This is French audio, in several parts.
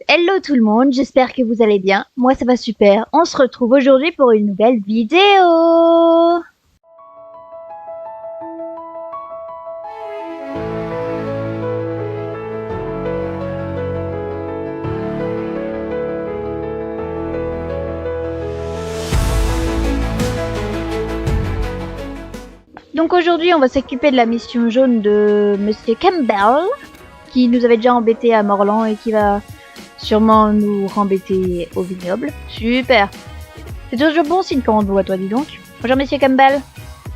Hello tout le monde, j'espère que vous allez bien. Moi ça va super. On se retrouve aujourd'hui pour une nouvelle vidéo. Donc aujourd'hui on va s'occuper de la mission jaune de Monsieur Campbell, qui nous avait déjà embêté à Morland et qui va sûrement nous rembêter au vignoble. Super. C'est toujours bon signe quand on te voit, toi, dis donc. Bonjour, Monsieur Campbell.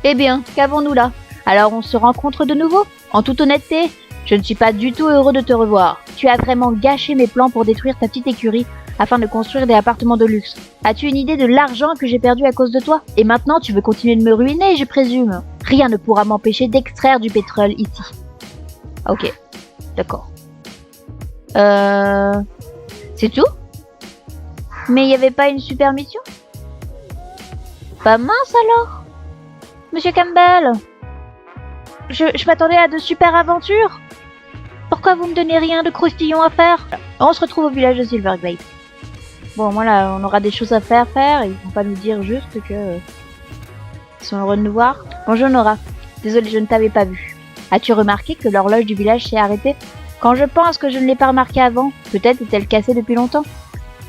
Eh bien, qu'avons-nous là? Alors, on se rencontre de nouveau? En toute honnêteté, je ne suis pas du tout heureux de te revoir. Tu as vraiment gâché mes plans pour détruire ta petite écurie afin de construire des appartements de luxe. As-tu une idée de l'argent que j'ai perdu à cause de toi? Et maintenant, tu veux continuer de me ruiner, je présume. Rien ne pourra m'empêcher d'extraire du pétrole ici. Ok, d'accord. C'est tout? Mais il n'y avait pas une super mission? Pas mince alors? Monsieur Campbell, je m'attendais à de super aventures. Pourquoi vous me donnez rien de croustillant à faire? On se retrouve au village de Silverglade. Bon, voilà, on aura des choses à faire. Ils vont pas nous dire juste que ils sont heureux de nous voir. Bonjour Nora. Désolée, je ne t'avais pas vu. As-tu remarqué que l'horloge du village s'est arrêtée? Quand je pense que je ne l'ai pas remarqué avant, peut-être est-elle cassée depuis longtemps.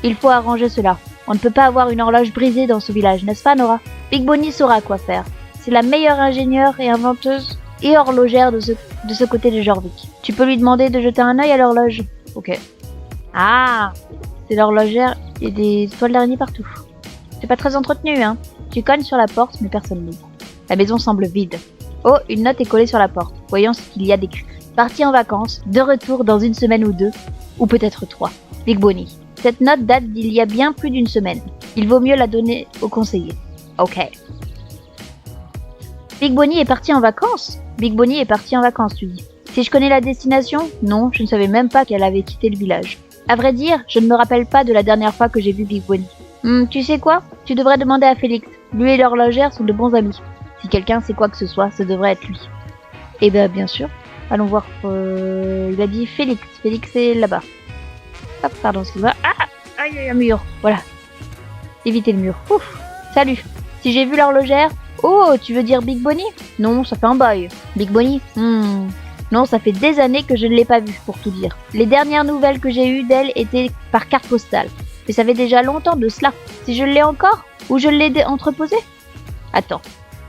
Il faut arranger cela. On ne peut pas avoir une horloge brisée dans ce village, n'est-ce pas Nora? Big Bonnie saura quoi faire. C'est la meilleure ingénieure et inventeuse et horlogère de ce côté de Jorvik. Tu peux lui demander de jeter un œil à l'horloge. Ok. Ah, c'est l'horlogère et des toiles d'araignée partout. C'est pas très entretenu, hein. Tu cognes sur la porte, mais personne n'ouvre. La maison semble vide. Oh, une note est collée sur la porte. Voyons ce qu'il y a d'écrit. Parti en vacances, de retour dans une semaine ou deux, ou peut-être 3. Big Bonnie. Cette note date d'il y a bien plus d'une semaine. Il vaut mieux la donner au conseiller. Ok. Big Bonnie est partie en vacances? Big Bonnie est partie en vacances, tu dis. Si je connais la destination? Non, je ne savais même pas qu'elle avait quitté le village. À vrai dire, je ne me rappelle pas de la dernière fois que j'ai vu Big Bonnie. Tu sais quoi? Tu devrais demander à Félix. Lui et l'horlogère sont de bons amis. Si quelqu'un sait quoi que ce soit, ce devrait être lui. Eh ben, bien sûr. Allons voir. Il a dit Félix. Félix est là-bas. Hop, pardon, excuse-moi. Ah! Aïe, un mur. Voilà. Évitez le mur. Ouf. Salut. Si j'ai vu l'horlogère... Oh, tu veux dire Big Bonnie? Non, ça fait un bail. Big Bonnie? Non, ça fait des années que je ne l'ai pas vue, pour tout dire. Les dernières nouvelles que j'ai eues d'elle étaient par carte postale. Mais ça fait déjà longtemps de cela. Si je l'ai encore? Ou je l'ai entreposée? Attends.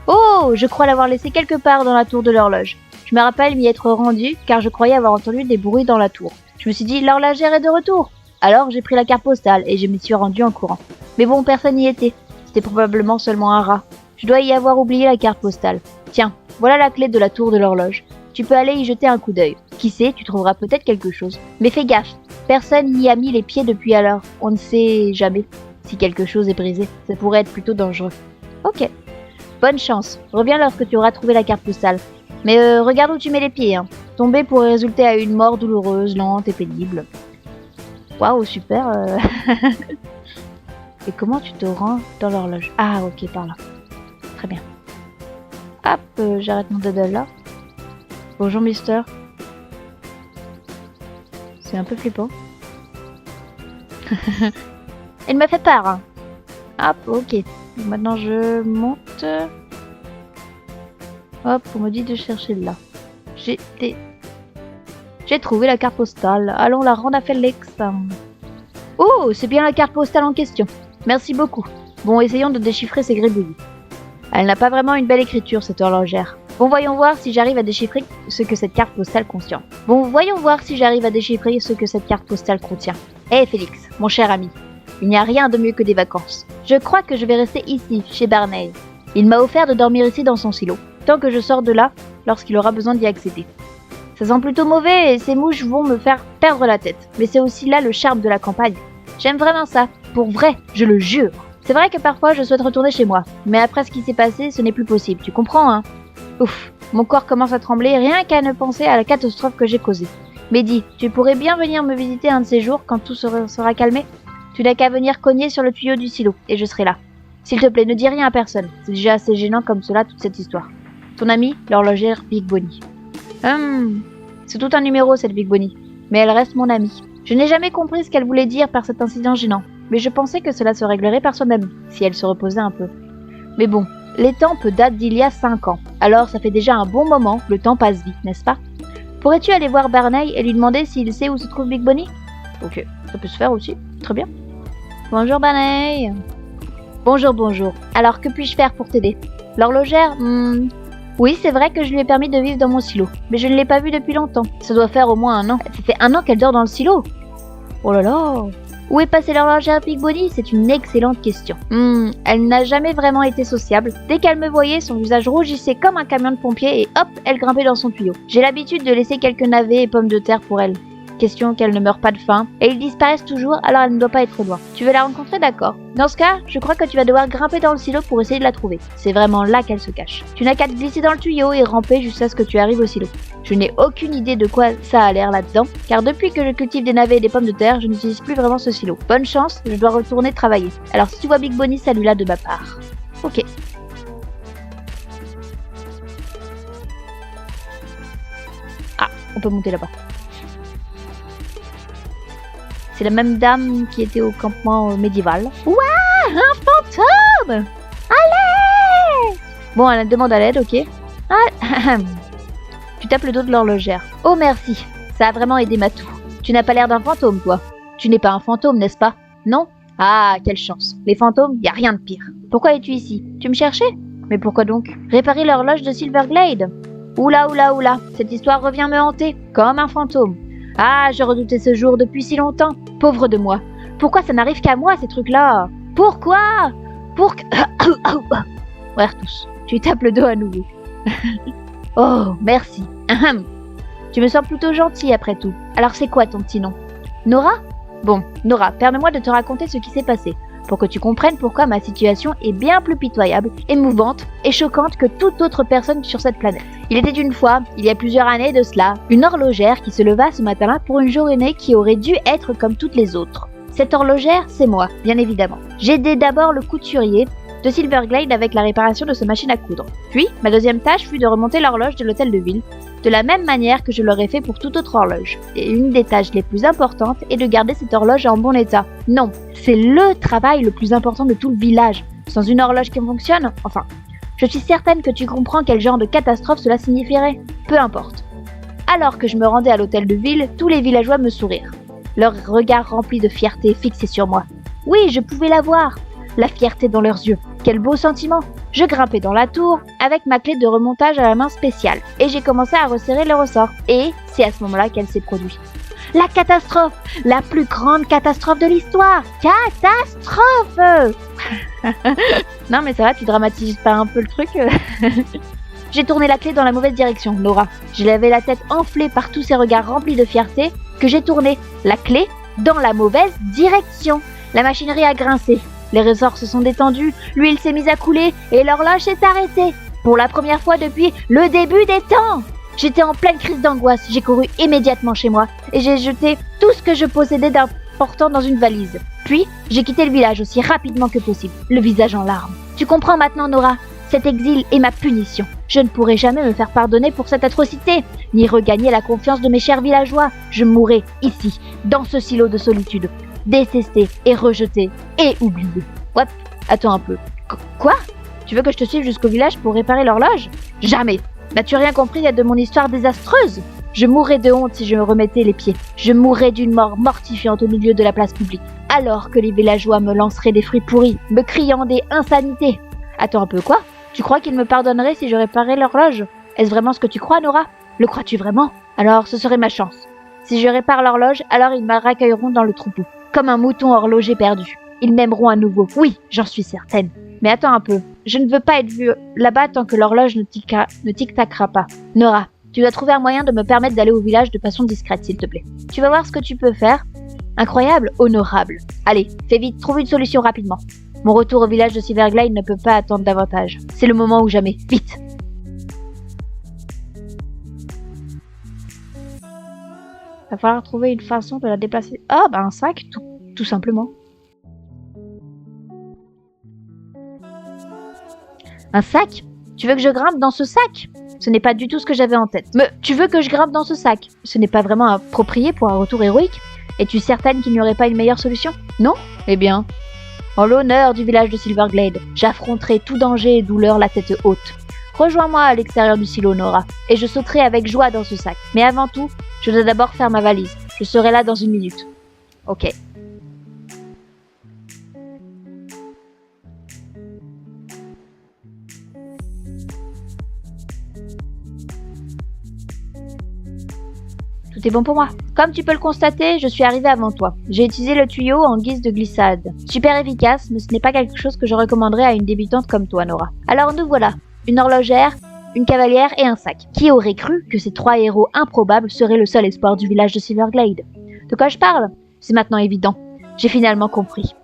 Oh, je crois l'avoir laissée quelque part dans la tour de l'horloge. Je me rappelle m'y être rendue, car je croyais avoir entendu des bruits dans la tour. Je me suis dit, l'horlogère est de retour. Alors j'ai pris la carte postale et je m'y suis rendue en courant. Mais bon, personne n'y était. C'était probablement seulement un rat. Je dois y avoir oublié la carte postale. Tiens, voilà la clé de la tour de l'horloge. Tu peux aller y jeter un coup d'œil. Qui sait, tu trouveras peut-être quelque chose. Mais fais gaffe, personne n'y a mis les pieds depuis alors. On ne sait jamais si quelque chose est brisé. Ça pourrait être plutôt dangereux. Ok. Bonne chance. Reviens lorsque tu auras trouvé la carte postale. Mais regarde où tu mets les pieds. Hein. Tomber pourrait résulter à une mort douloureuse, lente et pénible. Waouh, super. Et comment tu te rends dans l'horloge? Ah, ok, par là. Très bien. Hop, j'arrête mon doodle là. Bonjour, mister. C'est un peu flippant. Il me fait peur. Hein. Hop, ok. Maintenant, je monte. Hop, on me dit de chercher là. J'ai trouvé la carte postale. Allons la rendre à Félix. Oh, c'est bien la carte postale en question. Merci beaucoup. Bon, essayons de déchiffrer ces gribouillis. Elle n'a pas vraiment une belle écriture, cette horlogère. Bon, voyons voir si j'arrive à déchiffrer ce que cette carte postale contient. Hé, Félix, mon cher ami. Il n'y a rien de mieux que des vacances. Je crois que je vais rester ici, chez Barney. Il m'a offert de dormir ici dans son silo, tant que je sors de là, lorsqu'il aura besoin d'y accéder. Ça sent plutôt mauvais et ces mouches vont me faire perdre la tête. Mais c'est aussi là le charme de la campagne. J'aime vraiment ça. Pour vrai, je le jure. C'est vrai que parfois je souhaite retourner chez moi. Mais après ce qui s'est passé, ce n'est plus possible. Tu comprends, hein? Ouf, mon corps commence à trembler rien qu'à ne penser à la catastrophe que j'ai causée. Mais dis, tu pourrais bien venir me visiter un de ces jours quand tout sera calmé? Tu n'as qu'à venir cogner sur le tuyau du silo et je serai là. S'il te plaît, ne dis rien à personne. C'est déjà assez gênant comme cela toute cette histoire. Ton amie, l'horlogère Big Bonnie. C'est tout un numéro cette Big Bonnie. Mais elle reste mon amie. Je n'ai jamais compris ce qu'elle voulait dire par cet incident gênant, mais je pensais que cela se réglerait par soi-même, si elle se reposait un peu. Mais bon, l'étampe date d'il y a 5 ans, alors ça fait déjà un bon moment, le temps passe vite, n'est-ce pas? Pourrais-tu aller voir Barney et lui demander s'il sait où se trouve Big Bonnie? Ok, ça peut se faire aussi, très bien. Bonjour Barney. Bonjour. Alors que puis-je faire pour t'aider? L'horlogère? Oui, c'est vrai que je lui ai permis de vivre dans mon silo, mais je ne l'ai pas vue depuis longtemps. Ça doit faire au moins 1 an. Ça fait 1 an qu'elle dort dans le silo. Oh là là. Où est passée l'horlogère Big Bonnie? C'est une excellente question. Elle n'a jamais vraiment été sociable. Dès qu'elle me voyait, son visage rougissait comme un camion de pompiers et hop, elle grimpait dans son tuyau. J'ai l'habitude de laisser quelques navets et pommes de terre pour elle. Question qu'elle ne meure pas de faim, et ils disparaissent toujours, alors elle ne doit pas être loin. Tu veux la rencontrer? D'accord. Dans ce cas, je crois que tu vas devoir grimper dans le silo pour essayer de la trouver. C'est vraiment là qu'elle se cache. Tu n'as qu'à te glisser dans le tuyau et ramper jusqu'à ce que tu arrives au silo. Je n'ai aucune idée de quoi ça a l'air là-dedans, car depuis que je cultive des navets et des pommes de terre, je n'utilise plus vraiment ce silo. Bonne chance, je dois retourner travailler. Alors si tu vois Big Bonnie, salue-la de ma part. Ok. Ah, on peut monter là-bas. C'est la même dame qui était au campement médiéval. Ouah, un fantôme! Allez! Bon, elle demande à l'aide, ok. Ah, tu tapes le dos de l'horlogère. Oh merci, ça a vraiment aidé ma toux. Tu n'as pas l'air d'un fantôme, toi. Tu n'es pas un fantôme, n'est-ce pas? Non? Ah, quelle chance. Les fantômes, y a rien de pire. Pourquoi es-tu ici? Tu me cherchais? Mais pourquoi donc? Réparer l'horloge de Silverglade. Oula, cette histoire revient me hanter, comme un fantôme. Ah, je redoutais ce jour depuis si longtemps. Pauvre de moi. Pourquoi ça n'arrive qu'à moi, ces trucs-là? Pourquoi? Ouais, tous. Tu tapes le dos à nouveau. Oh, merci. Tu me sens plutôt gentil après tout. Alors c'est quoi ton petit nom? Nora? Bon, Nora, permets-moi de te raconter ce qui s'est passé, pour que tu comprennes pourquoi ma situation est bien plus pitoyable, émouvante et choquante que toute autre personne sur cette planète. Il était une fois, il y a plusieurs années de cela, une horlogère qui se leva ce matin-là pour une journée qui aurait dû être comme toutes les autres. Cette horlogère, c'est moi, bien évidemment. J'aidais d'abord le couturier de Silverglade avec la réparation de sa machine à coudre. Puis, ma deuxième tâche fut de remonter l'horloge de l'hôtel de ville, de la même manière que je l'aurais fait pour toute autre horloge. Et une des tâches les plus importantes est de garder cette horloge en bon état. Non, c'est le travail le plus important de tout le village. Sans une horloge qui fonctionne, enfin, je suis certaine que tu comprends quel genre de catastrophe cela signifierait. Peu importe. Alors que je me rendais à l'hôtel de ville, tous les villageois me sourirent. Leurs regards remplis de fierté fixés sur moi. Oui, je pouvais la voir. La fierté dans leurs yeux. Quel beau sentiment! Je grimpais dans la tour avec ma clé de remontage à la main spéciale et j'ai commencé à resserrer le ressort. Et c'est à ce moment-là qu'elle s'est produite. La catastrophe! La plus grande catastrophe de l'histoire! Catastrophe! Non mais ça va, tu dramatises pas un peu le truc? J'ai tourné la clé dans la mauvaise direction, Nora. J'avais la tête enflée par tous ces regards remplis de fierté que j'ai tourné la clé dans la mauvaise direction. La machinerie a grincé. Les ressorts se sont détendus, l'huile s'est mise à couler et l'horloge s'est arrêtée. Pour la première fois depuis le début des temps. J'étais en pleine crise d'angoisse, j'ai couru immédiatement chez moi et j'ai jeté tout ce que je possédais d'important dans une valise. Puis, j'ai quitté le village aussi rapidement que possible, le visage en larmes. Tu comprends maintenant, Nora? Cet exil est ma punition. Je ne pourrai jamais me faire pardonner pour cette atrocité, ni regagner la confiance de mes chers villageois. Je mourrai ici, dans ce silo de solitude. Détesté et rejeté et oublié. Ouais, attends un peu. Quoi? Tu veux que je te suive jusqu'au village pour réparer l'horloge? Jamais. N'as-tu rien compris de mon histoire désastreuse? Je mourrais de honte si je me remettais les pieds. Je mourrais d'une mort mortifiante au milieu de la place publique. Alors que les villageois me lanceraient des fruits pourris, me criant des insanités. Attends un peu, quoi? Tu crois qu'ils me pardonneraient si je réparais l'horloge? Est-ce vraiment ce que tu crois, Nora? Le crois-tu vraiment? Alors ce serait ma chance. Si je répare l'horloge, alors ils me raccueilleront dans le troupeau. Comme un mouton horloger perdu. Ils m'aimeront à nouveau. Oui, j'en suis certaine. Mais attends un peu. Je ne veux pas être vue là-bas tant que l'horloge ne tic-tacera pas. Nora, tu dois trouver un moyen de me permettre d'aller au village de façon discrète, s'il te plaît. Tu vas voir ce que tu peux faire. Incroyable, honorable. Allez, fais vite, trouve une solution rapidement. Mon retour au village de Silverglade ne peut pas attendre davantage. C'est le moment ou jamais. Vite! Va falloir trouver une façon de la déplacer. Ah, bah un sac, tout simplement. Un sac? Tu veux que je grimpe dans ce sac? Ce n'est pas du tout ce que j'avais en tête. Mais tu veux que je grimpe dans ce sac? Ce n'est pas vraiment approprié pour un retour héroïque. Es-tu certaine qu'il n'y aurait pas une meilleure solution? Non? Eh bien, en l'honneur du village de Silverglade, j'affronterai tout danger et douleur la tête haute. Rejoins-moi à l'extérieur du silo, Nora, et je sauterai avec joie dans ce sac. Mais avant tout, je dois d'abord faire ma valise. Je serai là dans 1 minute. Ok. Tout est bon pour moi. Comme tu peux le constater, je suis arrivée avant toi. J'ai utilisé le tuyau en guise de glissade. Super efficace, mais ce n'est pas quelque chose que je recommanderais à une débutante comme toi, Nora. Alors nous voilà. Une horlogère, une cavalière et un sac. Qui aurait cru que ces 3 héros improbables seraient le seul espoir du village de Silverglade? De quoi je parle? C'est maintenant évident. J'ai finalement compris.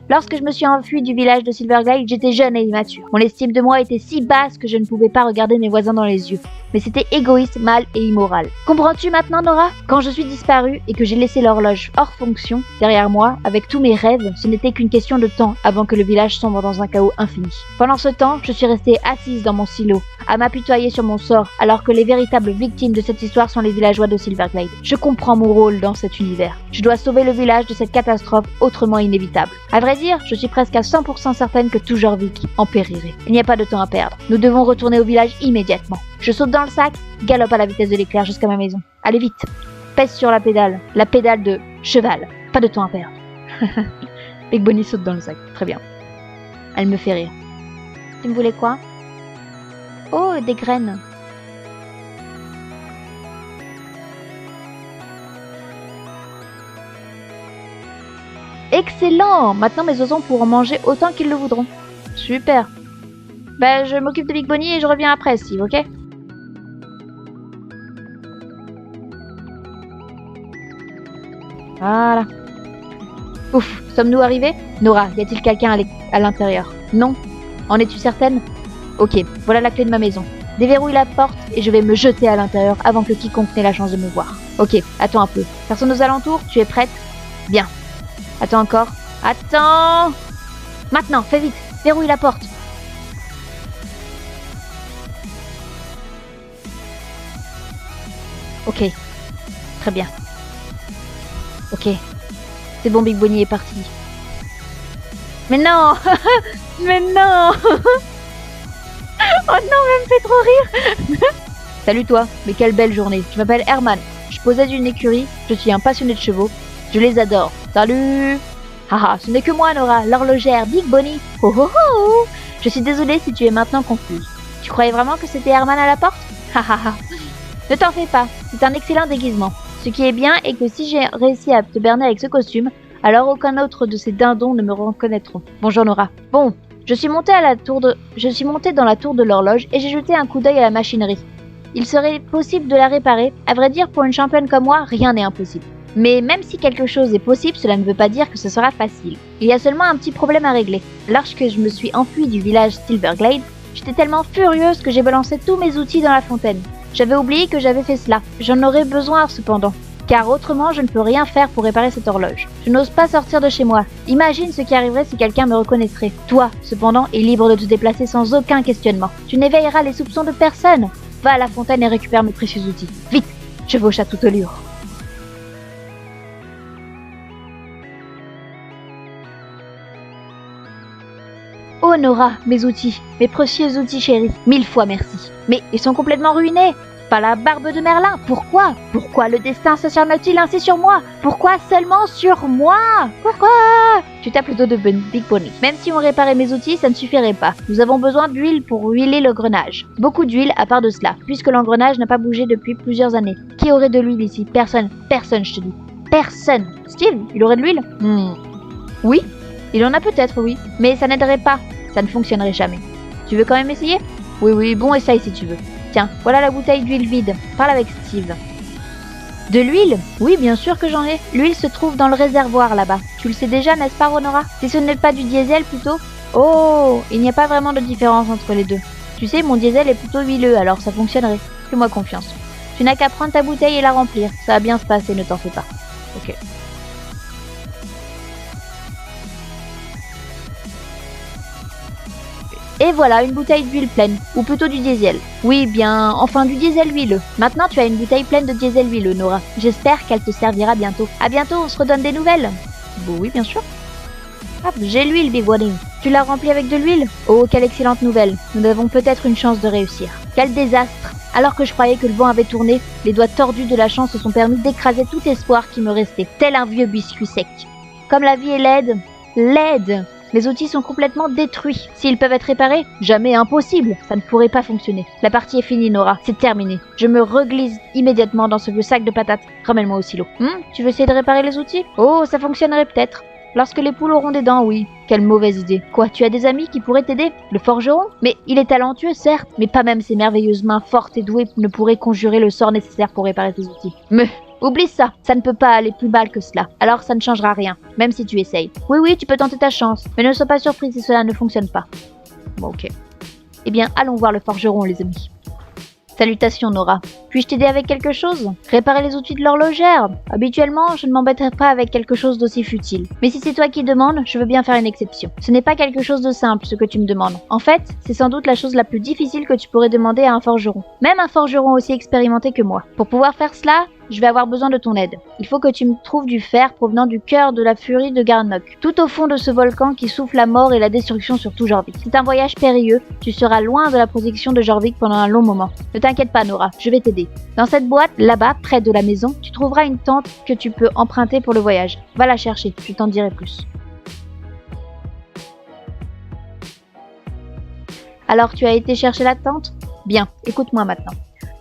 Lorsque je me suis enfuie du village de Silverglade, j'étais jeune et immature. Mon estime de moi était si basse que je ne pouvais pas regarder mes voisins dans les yeux. Mais c'était égoïste, mal et immoral. Comprends-tu maintenant, Nora? Quand je suis disparue et que j'ai laissé l'horloge hors fonction, derrière moi, avec tous mes rêves, ce n'était qu'une question de temps avant que le village sombre dans un chaos infini. Pendant ce temps, je suis restée assise dans mon silo, à m'apitoyer sur mon sort, alors que les véritables victimes de cette histoire sont les villageois de Silverglade. Je comprends mon rôle dans cet univers. Je dois sauver le village de cette catastrophe autrement inévitable. À vrai dire, je suis presque à 100% certaine que tout Jorvik en périrait. Il n'y a pas de temps à perdre. Nous devons retourner au village immédiatement. Je saute dans le sac, galope à la vitesse de l'éclair jusqu'à ma maison. Allez vite, pèse sur la pédale de cheval. Pas de temps à perdre. Big Bonnie saute dans le sac, très bien. Elle me fait rire. Tu me voulais quoi? Oh, des graines. Excellent! Maintenant mes oiseaux pourront manger autant qu'ils le voudront. Super. Ben, je m'occupe de Big Bonnie et je reviens après, Steve, ok? Voilà. Ouf, sommes-nous arrivés? Nora, y a-t-il quelqu'un à l'intérieur? Non. En es-tu certaine? Ok, voilà la clé de ma maison. Déverrouille la porte et je vais me jeter à l'intérieur avant que quiconque n'ait la chance de me voir. Ok, attends un peu. Personne aux alentours? Tu es prête? Bien. Attends encore. Attends! Maintenant, fais vite. Verrouille la porte. Ok. Très bien. Ok. C'est bon, Big Bonnie est parti. Mais non! Mais non! Oh non, elle me fait trop rire! Salut toi, mais quelle belle journée. Je m'appelle Herman. Je possède une écurie. Je suis un passionné de chevaux. Je les adore. Salut! Haha, ce n'est que moi, Nora, l'horlogère Big Bonnie. Oh oh oh! Je suis désolée si tu es maintenant confuse. Tu croyais vraiment que c'était Herman à la porte? Hahaha. Ne t'en fais pas, c'est un excellent déguisement. Ce qui est bien est que si j'ai réussi à te berner avec ce costume, alors aucun autre de ces dindons ne me reconnaîtront. Bonjour Nora. Bon, je suis montée dans la tour de l'horloge et j'ai jeté un coup d'œil à la machinerie. Il serait possible de la réparer. À vrai dire, pour une championne comme moi, rien n'est impossible. Mais même si quelque chose est possible, cela ne veut pas dire que ce sera facile. Il y a seulement un petit problème à régler. Lorsque je me suis enfuie du village Silverglade, j'étais tellement furieuse que j'ai balancé tous mes outils dans la fontaine. J'avais oublié que j'avais fait cela. J'en aurais besoin cependant, car autrement je ne peux rien faire pour réparer cette horloge. Je n'ose pas sortir de chez moi. Imagine ce qui arriverait si quelqu'un me reconnaîtrait. Toi, cependant, es libre de te déplacer sans aucun questionnement. Tu n'éveilleras les soupçons de personne. Va à la fontaine et récupère mes précieux outils. Vite, chevauche à toute allure. Oh Nora, mes outils, mes précieux outils chéris, 1000 fois merci. Mais ils sont complètement ruinés. Pas la barbe de Merlin, pourquoi? Pourquoi le destin s'acharne-t-il ainsi sur moi? Pourquoi seulement sur moi? Pourquoi? Tu t'as plutôt de Big Bonnie. Même si on réparait mes outils, ça ne suffirait pas. Nous avons besoin d'huile pour huiler l'engrenage. Beaucoup d'huile à part de cela, puisque l'engrenage n'a pas bougé depuis plusieurs années. Qui aurait de l'huile ici? Personne. Personne, je te dis. Personne. Steve, il aurait de l'huile? Oui. Il en a peut-être, oui. Mais ça n'aiderait pas. Ça ne fonctionnerait jamais. Tu veux quand même essayer? Oui, bon, essaye si tu veux. Tiens, voilà la bouteille d'huile vide. Parle avec Steve. De l'huile? Oui, bien sûr que j'en ai. L'huile se trouve dans le réservoir là-bas. Tu le sais déjà, n'est-ce pas, Ronora? Si ce n'est pas du diesel plutôt? Oh, il n'y a pas vraiment de différence entre les deux. Tu sais, mon diesel est plutôt huileux, alors ça fonctionnerait. Fais-moi confiance. Tu n'as qu'à prendre ta bouteille et la remplir. Ça va bien se passer, ne t'en fais pas. Ok. Et voilà, une bouteille d'huile pleine, ou plutôt du diesel. Oui, bien, enfin du diesel huileux. Maintenant, tu as une bouteille pleine de diesel huileux, Nora. J'espère qu'elle te servira bientôt. À bientôt, on se redonne des nouvelles. Bon, oui, bien sûr. Hop, j'ai l'huile, Big One. Tu l'as remplie avec de l'huile? Oh, quelle excellente nouvelle. Nous avons peut-être une chance de réussir. Quel désastre. Alors que je croyais que le vent avait tourné, les doigts tordus de la chance se sont permis d'écraser tout espoir qui me restait, tel un vieux biscuit sec. Comme la vie est laide, laide. Les outils sont complètement détruits. S'ils peuvent être réparés, jamais impossible. Ça ne pourrait pas fonctionner. La partie est finie, Nora. C'est terminé. Je me reglisse immédiatement dans ce vieux sac de patates. Ramène-moi au silo. Tu veux essayer de réparer les outils? Oh, ça fonctionnerait peut-être. Lorsque les poules auront des dents, oui. Quelle mauvaise idée. Quoi, tu as des amis qui pourraient t'aider? Le forgeron? Mais il est talentueux, certes, mais pas même ses merveilleuses mains fortes et douées ne pourraient conjurer le sort nécessaire pour réparer tes outils. Mais oublie ça, ça ne peut pas aller plus mal que cela. Alors ça ne changera rien, même si tu essayes. Oui, tu peux tenter ta chance, mais ne sois pas surpris si cela ne fonctionne pas. Bon, ok. Eh bien, allons voir le forgeron, les amis. Salutations, Nora. Puis-je t'aider avec quelque chose? Réparer les outils de l'horlogère? Habituellement, je ne m'embêterai pas avec quelque chose d'aussi futile. Mais si c'est toi qui demandes, je veux bien faire une exception. Ce n'est pas quelque chose de simple, ce que tu me demandes. En fait, c'est sans doute la chose la plus difficile que tu pourrais demander à un forgeron. Même un forgeron aussi expérimenté que moi. Pour pouvoir faire cela, je vais avoir besoin de ton aide. Il faut que tu me trouves du fer provenant du cœur de la furie de Garnock, tout au fond de ce volcan qui souffle la mort et la destruction sur tout Jorvik. C'est un voyage périlleux, tu seras loin de la protection de Jorvik pendant un long moment. Ne t'inquiète pas, Nora, je vais t'aider. Dans cette boîte, là-bas, près de la maison, tu trouveras une tente que tu peux emprunter pour le voyage. Va la chercher, je t'en dirai plus. Alors, tu as été chercher la tente? Bien, écoute-moi maintenant.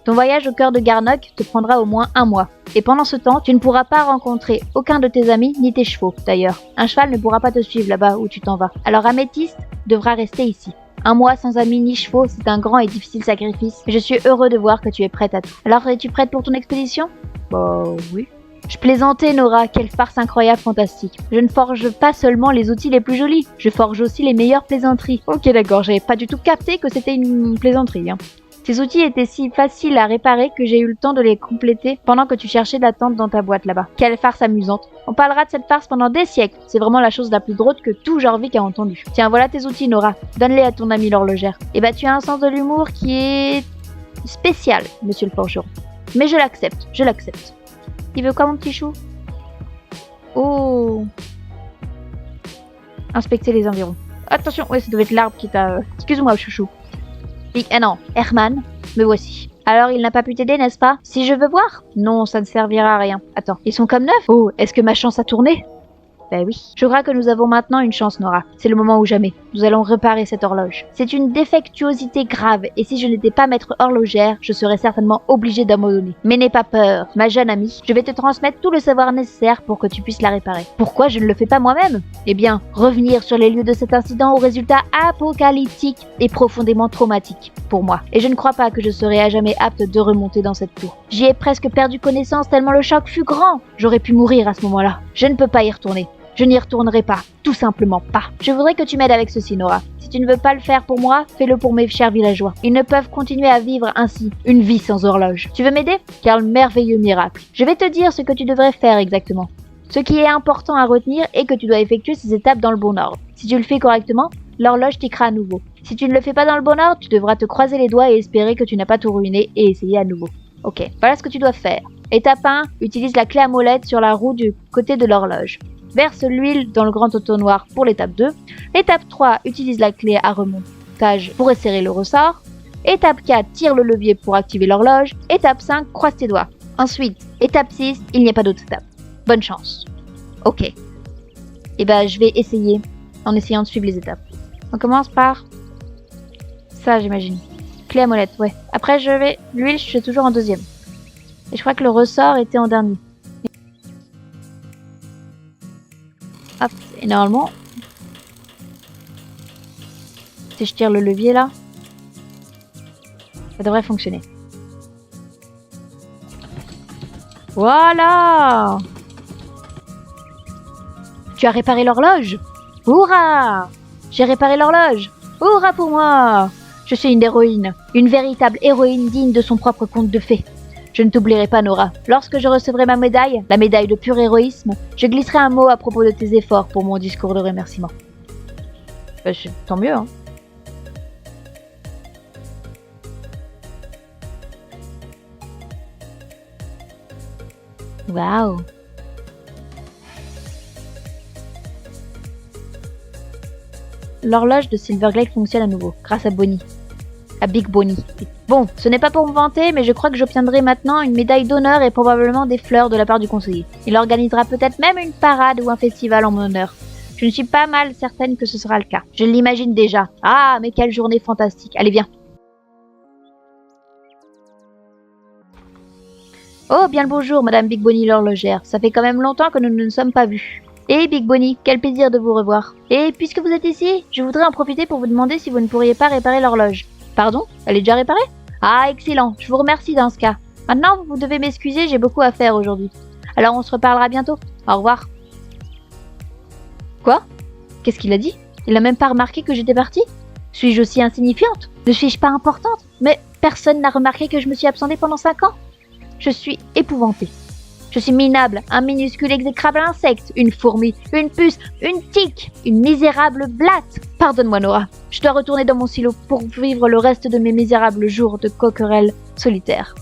Ton voyage au cœur de Garnock te prendra au moins 1 mois. Et pendant ce temps, tu ne pourras pas rencontrer aucun de tes amis ni tes chevaux, d'ailleurs. Un cheval ne pourra pas te suivre là-bas où tu t'en vas. Alors Améthyste devra rester ici. 1 mois sans amis ni chevaux, c'est un grand et difficile sacrifice. Mais je suis heureux de voir que tu es prête à tout. Alors, es-tu prête pour ton expédition? Bah oui. Je plaisantais, Nora, quelle farce incroyable, fantastique. Je ne forge pas seulement les outils les plus jolis, je forge aussi les meilleures plaisanteries. Ok, d'accord, j'avais pas du tout capté que c'était une plaisanterie, Ces outils étaient si faciles à réparer que j'ai eu le temps de les compléter pendant que tu cherchais la tente dans ta boîte là-bas. Quelle farce amusante. On parlera de cette farce pendant des siècles. C'est vraiment la chose la plus drôle que tout Jorvik a entendue. Tiens, voilà tes outils, Nora. Donne-les à ton ami l'horlogère. Eh ben, tu as un sens de l'humour qui est spécial, monsieur le forgeron. Mais je l'accepte. Il veut quoi, mon petit chou? Oh. Inspecter les environs. Attention, ouais, ça devait être l'arbre qui t'a... Excuse-moi, chouchou. Non, Herman, me voici. Alors il n'a pas pu t'aider, n'est-ce pas? Si je veux voir? Non, ça ne servira à rien. Attends, ils sont comme neufs? Oh, est-ce que ma chance a tourné? Ben oui. Je crois que nous avons maintenant une chance, Nora. C'est le moment ou jamais. Nous allons réparer cette horloge. C'est une défectuosité grave, et si je n'étais pas maître horlogère, je serais certainement obligée d'abandonner. Mais n'aie pas peur, ma jeune amie. Je vais te transmettre tout le savoir nécessaire pour que tu puisses la réparer. Pourquoi je ne le fais pas moi-même? Eh bien, revenir sur les lieux de cet incident au résultat apocalyptique et profondément traumatique pour moi. Et je ne crois pas que je serai à jamais apte de remonter dans cette tour. J'y ai presque perdu connaissance tellement le choc fut grand. J'aurais pu mourir à ce moment-là. Je ne peux pas y retourner. Je n'y retournerai pas, tout simplement pas. Je voudrais que tu m'aides avec ceci, Nora. Si tu ne veux pas le faire pour moi, fais-le pour mes chers villageois. Ils ne peuvent continuer à vivre ainsi, une vie sans horloge. Tu veux m'aider? Quel merveilleux miracle. Je vais te dire ce que tu devrais faire exactement. Ce qui est important à retenir est que tu dois effectuer ces étapes dans le bon ordre. Si tu le fais correctement, l'horloge tiquera à nouveau. Si tu ne le fais pas dans le bon ordre, tu devras te croiser les doigts et espérer que tu n'as pas tout ruiné et essayer à nouveau. Ok, voilà ce que tu dois faire. Étape 1, utilise la clé à molette sur la roue du côté de l'horloge. Verse l'huile dans le grand entonnoir pour l'étape 2. Étape 3, utilise la clé à remontage pour resserrer le ressort. Étape 4, tire le levier pour activer l'horloge. Étape 5, croise tes doigts. Ensuite, étape 6, il n'y a pas d'autre étape. Bonne chance. Ok. Et ben, je vais essayer en essayant de suivre les étapes. On commence par ça, j'imagine. Clé à molette, ouais. Après, l'huile, je suis toujours en deuxième. Et je crois que le ressort était en dernier. Hop, et normalement, si je tire le levier là, ça devrait fonctionner. Voilà! Tu as réparé l'horloge? Hourra! J'ai réparé l'horloge! Hourra pour moi! Je suis une héroïne, une véritable héroïne digne de son propre conte de fées. Je ne t'oublierai pas, Nora. Lorsque je recevrai ma médaille, la médaille de pur héroïsme, je glisserai un mot à propos de tes efforts pour mon discours de remerciement. Tant mieux, Waouh. L'horloge de Silverglade fonctionne à nouveau, grâce à Bonnie. À Big Bonnie. Bon, ce n'est pas pour me vanter, mais je crois que j'obtiendrai maintenant une médaille d'honneur et probablement des fleurs de la part du conseiller. Il organisera peut-être même une parade ou un festival en mon honneur. Je ne suis pas mal certaine que ce sera le cas. Je l'imagine déjà. Ah, mais quelle journée fantastique. Allez, viens. Oh, bien le bonjour, Madame Big Bonnie l'horlogère. Ça fait quand même longtemps que nous ne nous sommes pas vus. Eh Big Bonnie, quel plaisir de vous revoir. Et puisque vous êtes ici, je voudrais en profiter pour vous demander si vous ne pourriez pas réparer l'horloge. Pardon? Elle est déjà réparée? Ah, excellent, je vous remercie dans ce cas. Maintenant, vous devez m'excuser, j'ai beaucoup à faire aujourd'hui. Alors on se reparlera bientôt. Au revoir. Quoi? Qu'est-ce qu'il a dit? Il n'a même pas remarqué que j'étais partie? Suis-je aussi insignifiante? Ne suis-je pas importante? Mais personne n'a remarqué que je me suis absentée pendant 5 ans. Je suis épouvantée. Je suis minable, un minuscule exécrable insecte, une fourmi, une puce, une tique, une misérable blatte. Pardonne-moi Nora, je dois retourner dans mon silo pour vivre le reste de mes misérables jours de coquerelle solitaire.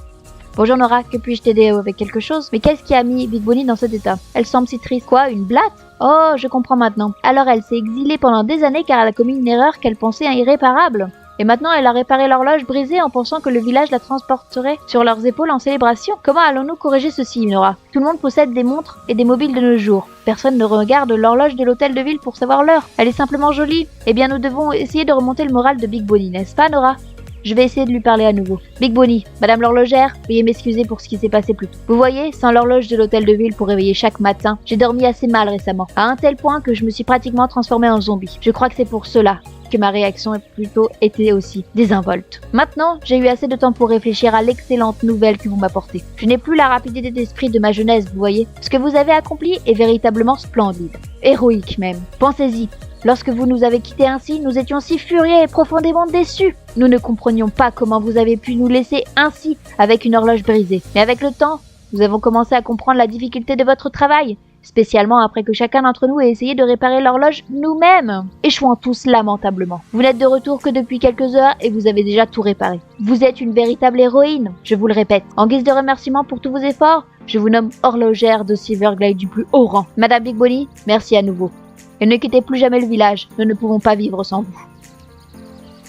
Bonjour Nora, que puis-je t'aider avec quelque chose? Mais qu'est-ce qui a mis Big Bonnie dans cet état? Elle semble si triste. Quoi, une blatte? Oh, je comprends maintenant. Alors elle s'est exilée pendant des années car elle a commis une erreur qu'elle pensait irréparable. Et maintenant, elle a réparé l'horloge brisée en pensant que le village la transporterait sur leurs épaules en célébration. Comment allons-nous corriger ceci, Nora? Tout le monde possède des montres et des mobiles de nos jours. Personne ne regarde l'horloge de l'hôtel de ville pour savoir l'heure. Elle est simplement jolie. Eh bien, nous devons essayer de remonter le moral de Big Bonnie, n'est-ce pas, Nora? Je vais essayer de lui parler à nouveau. Big Bonnie, Madame l'horlogère, veuillez m'excuser pour ce qui s'est passé plus tôt. Vous voyez, sans l'horloge de l'hôtel de ville pour réveiller chaque matin, j'ai dormi assez mal récemment, à un tel point que je me suis pratiquement transformée en zombie. Je crois que c'est pour cela que ma réaction a plutôt été aussi désinvolte. Maintenant, j'ai eu assez de temps pour réfléchir à l'excellente nouvelle que vous m'apportez. Je n'ai plus la rapidité d'esprit de ma jeunesse, vous voyez. Ce que vous avez accompli est véritablement splendide. Héroïque même. Pensez-y. Lorsque vous nous avez quittés ainsi, nous étions si furieux et profondément déçus. Nous ne comprenions pas comment vous avez pu nous laisser ainsi avec une horloge brisée. Mais avec le temps, nous avons commencé à comprendre la difficulté de votre travail, spécialement après que chacun d'entre nous ait essayé de réparer l'horloge nous-mêmes, échouant tous lamentablement. Vous n'êtes de retour que depuis quelques heures et vous avez déjà tout réparé. Vous êtes une véritable héroïne, je vous le répète. En guise de remerciement pour tous vos efforts, je vous nomme horlogère de Silverglade du plus haut rang. Madame Big Bonnie, merci à nouveau. Et ne quittez plus jamais le village, nous ne pouvons pas vivre sans vous.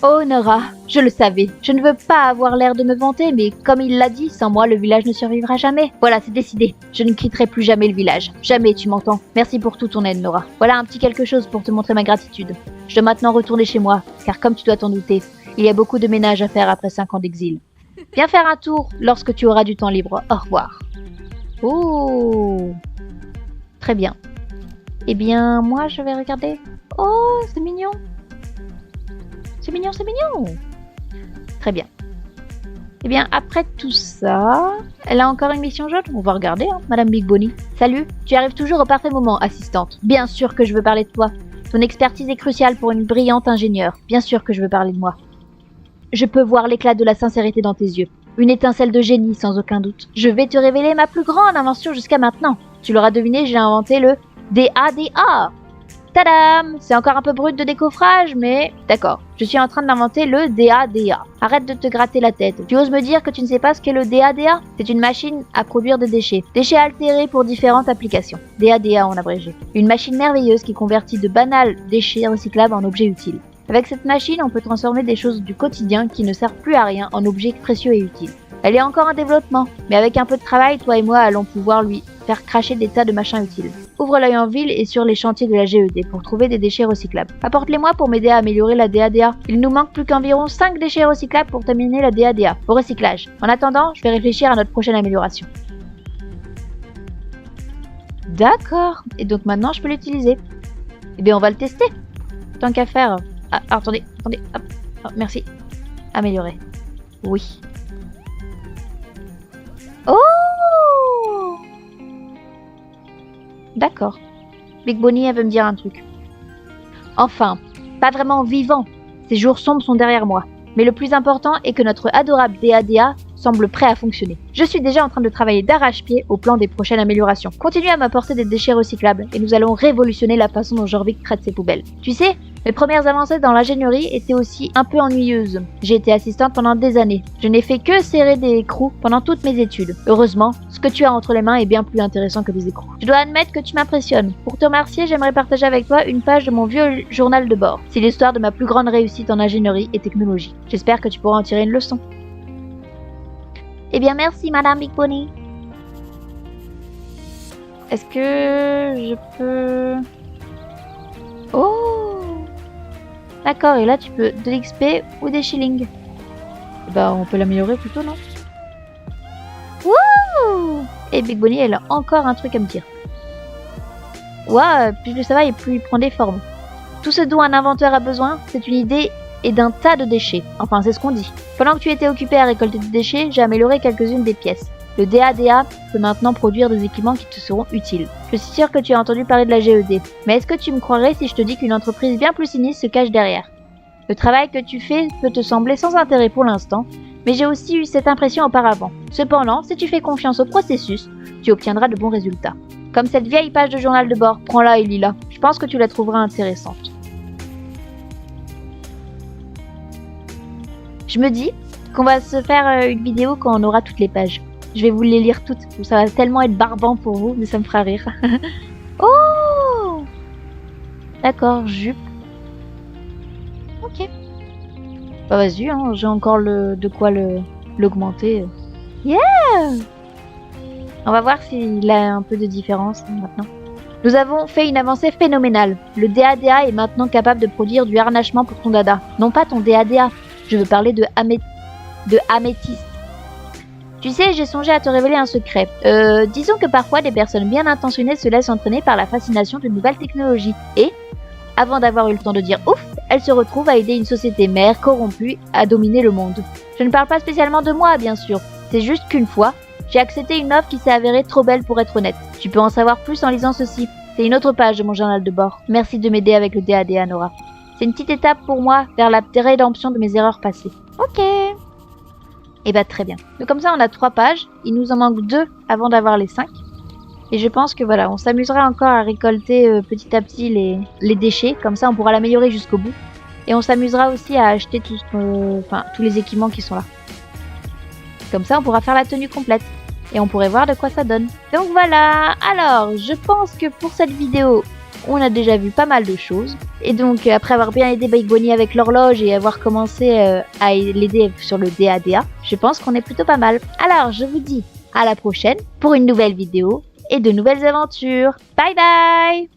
Oh Nora, je le savais. Je ne veux pas avoir l'air de me vanter, mais comme il l'a dit, sans moi le village ne survivra jamais. Voilà, c'est décidé. Je ne quitterai plus jamais le village. Jamais, tu m'entends? Merci pour toute ton aide, Nora. Voilà un petit quelque chose pour te montrer ma gratitude. Je dois maintenant retourner chez moi, car comme tu dois t'en douter, il y a beaucoup de ménage à faire après 5 ans d'exil. Viens faire un tour lorsque tu auras du temps libre. Au revoir. Oh, très bien. Eh bien, moi, je vais regarder. Oh, c'est mignon. C'est mignon, c'est mignon. Très bien. Eh bien, après tout ça, elle a encore une mission jaune. On va regarder, hein, Madame Big Bonnie. Salut, tu arrives toujours au parfait moment, assistante. Bien sûr que je veux parler de toi. Ton expertise est cruciale pour une brillante ingénieure. Bien sûr que je veux parler de moi. Je peux voir l'éclat de la sincérité dans tes yeux. Une étincelle de génie, sans aucun doute. Je vais te révéler ma plus grande invention jusqu'à maintenant. Tu l'auras deviné, j'ai inventé le DADA. Tadam! C'est encore un peu brut de décoffrage, mais d'accord. Je suis en train d'inventer le DADA. Arrête de te gratter la tête. Tu oses me dire que tu ne sais pas ce qu'est le DADA? C'est une machine à produire des déchets. Déchets altérés pour différentes applications. DADA en abrégé. Une machine merveilleuse qui convertit de banals déchets recyclables en objets utiles. Avec cette machine, on peut transformer des choses du quotidien qui ne servent plus à rien en objets précieux et utiles. Elle est encore en développement, mais avec un peu de travail, toi et moi allons pouvoir lui faire cracher des tas de machins utiles. Ouvre l'œil en ville et sur les chantiers de la GED pour trouver des déchets recyclables. Apporte-les-moi pour m'aider à améliorer la DADA. Il nous manque plus qu'environ 5 déchets recyclables pour terminer la DADA, au recyclage. En attendant, je vais réfléchir à notre prochaine amélioration. D'accord, et donc maintenant je peux l'utiliser. Eh bien on va le tester. Tant qu'à faire... Ah, attendez, hop. Oh, merci. Améliorer. Oui. Oh! D'accord. Big Bonnie, elle veut me dire un truc. Enfin, pas vraiment vivant. Ces jours sombres sont derrière moi. Mais le plus important est que notre adorable DADA semble prêt à fonctionner. Je suis déjà en train de travailler d'arrache-pied au plan des prochaines améliorations. Continue à m'apporter des déchets recyclables et nous allons révolutionner la façon dont Jorvik traite ses poubelles. Tu sais, mes premières avancées dans l'ingénierie étaient aussi un peu ennuyeuses. J'ai été assistante pendant des années. Je n'ai fait que serrer des écrous pendant toutes mes études. Heureusement, ce que tu as entre les mains est bien plus intéressant que des écrous. Je dois admettre que tu m'impressionnes. Pour te remercier, j'aimerais partager avec toi une page de mon vieux journal de bord. C'est l'histoire de ma plus grande réussite en ingénierie et technologie. J'espère que tu pourras en tirer une leçon. Eh bien, merci, Madame Big Bonnie. Est-ce que je peux... Oh! D'accord, et là tu peux de l'XP ou des shillings. Bah on peut l'améliorer plutôt, non? Wouh! Et Big Bonnie, elle a encore un truc à me dire. Ouah, plus ça va et plus il prend des formes. Tout ce dont un inventeur a besoin, c'est une idée et d'un tas de déchets. Enfin, c'est ce qu'on dit. Pendant que tu étais occupé à récolter des déchets, j'ai amélioré quelques-unes des pièces. Le DADA peut maintenant produire des équipements qui te seront utiles. Je suis sûre que tu as entendu parler de la GED, mais est-ce que tu me croirais si je te dis qu'une entreprise bien plus sinistre se cache derrière? Le travail que tu fais peut te sembler sans intérêt pour l'instant, mais j'ai aussi eu cette impression auparavant. Cependant, si tu fais confiance au processus, tu obtiendras de bons résultats. Comme cette vieille page de journal de bord, prends-la et lis-la. Je pense que tu la trouveras intéressante. Je me dis qu'on va se faire une vidéo quand on aura toutes les pages. Je vais vous les lire toutes. Ça va tellement être barbant pour vous, mais ça me fera rire. Oh! D'accord, jupe. Ok. Bah vas-y, hein, j'ai encore de quoi l'augmenter. Yeah! On va voir s'il a un peu de différence maintenant. Nous avons fait une avancée phénoménale. Le DADA est maintenant capable de produire du harnachement pour ton dada. Non pas ton DADA. Je veux parler de améthyste. Tu sais, j'ai songé à te révéler un secret. Disons que parfois, des personnes bien intentionnées se laissent entraîner par la fascination de nouvelles technologies. Et, avant d'avoir eu le temps de dire ouf, elles se retrouvent à aider une société mère corrompue à dominer le monde. Je ne parle pas spécialement de moi, bien sûr. C'est juste qu'une fois, j'ai accepté une offre qui s'est avérée trop belle pour être honnête. Tu peux en savoir plus en lisant ceci. C'est une autre page de mon journal de bord. Merci de m'aider avec le DADA, Nora. C'est une petite étape pour moi vers la rédemption de mes erreurs passées. Ok. Et bah très bien. Donc comme ça on a 3 pages, il nous en manque 2 avant d'avoir les 5. Et je pense que voilà, on s'amusera encore à récolter petit à petit les déchets, comme ça on pourra l'améliorer jusqu'au bout. Et on s'amusera aussi à acheter tous les équipements qui sont là. Comme ça on pourra faire la tenue complète. Et on pourrait voir de quoi ça donne. Donc voilà, alors je pense que pour cette vidéo, on a déjà vu pas mal de choses. Et donc, après avoir bien aidé Big Bonnie avec l'horloge et avoir commencé à l'aider sur le DADA, je pense qu'on est plutôt pas mal. Alors, je vous dis à la prochaine pour une nouvelle vidéo et de nouvelles aventures. Bye bye!